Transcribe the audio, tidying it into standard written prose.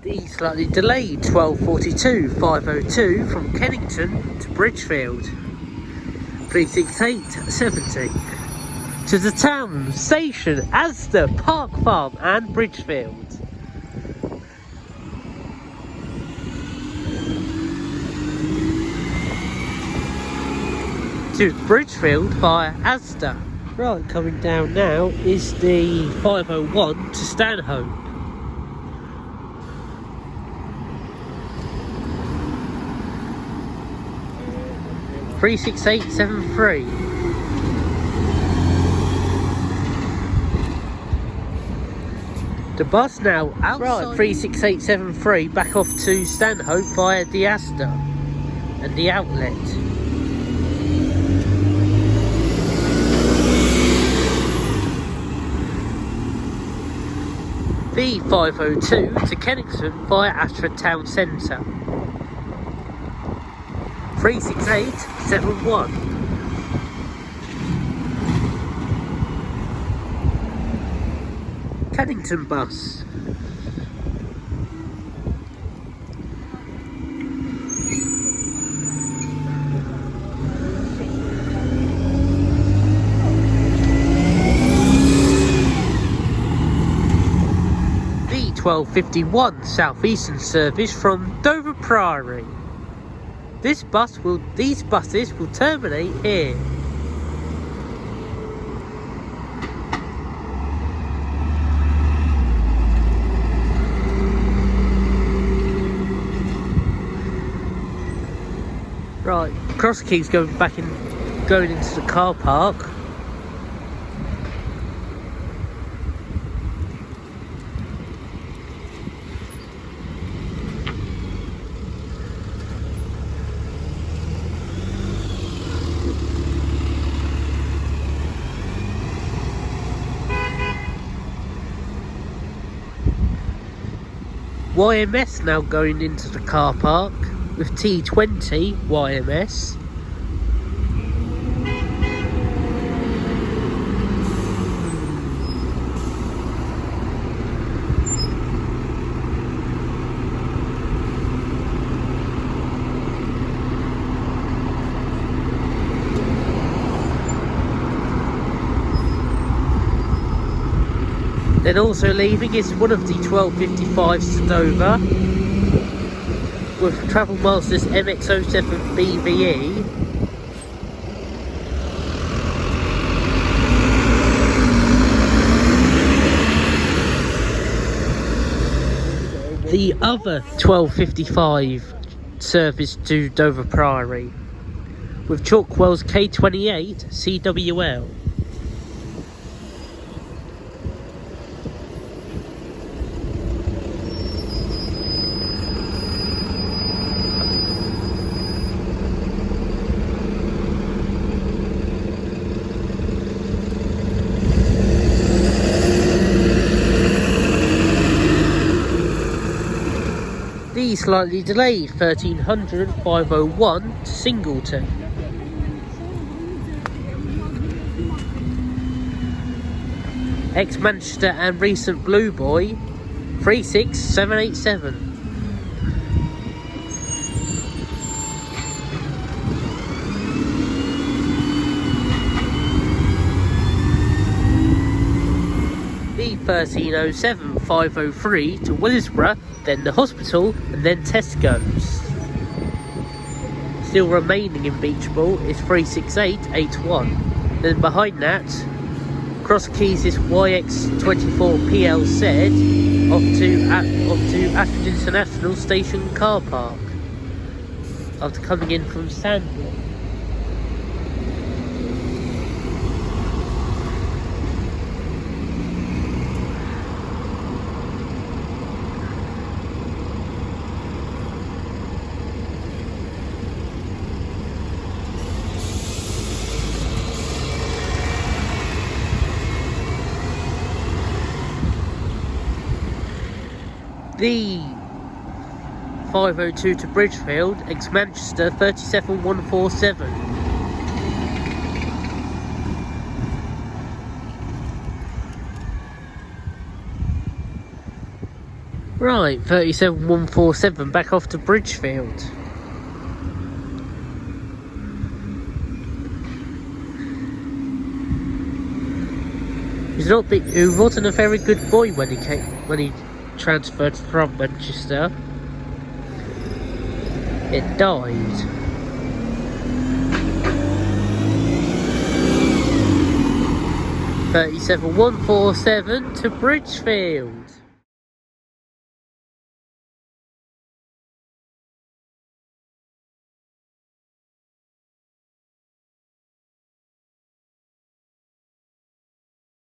The slightly delayed 12:42 5:02 from Kennington to Bridgefield. 36870 to the town station, Asda, Park Farm and Bridgefield. To Bridgefield via Asda. Right, coming down now is the 501 to Stanhope. Three 6873. The bus now outside. Right, 36873 back off to Stanhope via the Asda and the outlet. The 502 to Kennington via Ashford Town Centre. 36871. Kennington bus. The 1251 Southeastern service from Dover Priory. These buses will terminate here. Right, Cross Keys going into the car park. YMS now going into the car park with T20 YMS. Then also leaving is one of the 1255s to Dover with Travel Masters MX-07 BVE. The other 1255 service to Dover Priory with Chalkwell's K28 CWL. The slightly delayed 1300 501 to Singleton. Ex-Manchester and recent Blue Boy 36787. The 1307 503 to Willesborough, then the hospital, and then Tesco's. Still remaining in Beachball is 36881. Then behind that, Cross Keys is YX24PLZ off to Ashford International Station car park after coming in from Sandwich. The 502 to Bridgefield, ex-Manchester 37147. Right, 37147 back off to Bridgefield. He wasn't a very good boy when he transferred from Manchester. It died. .37147 to Bridgefield.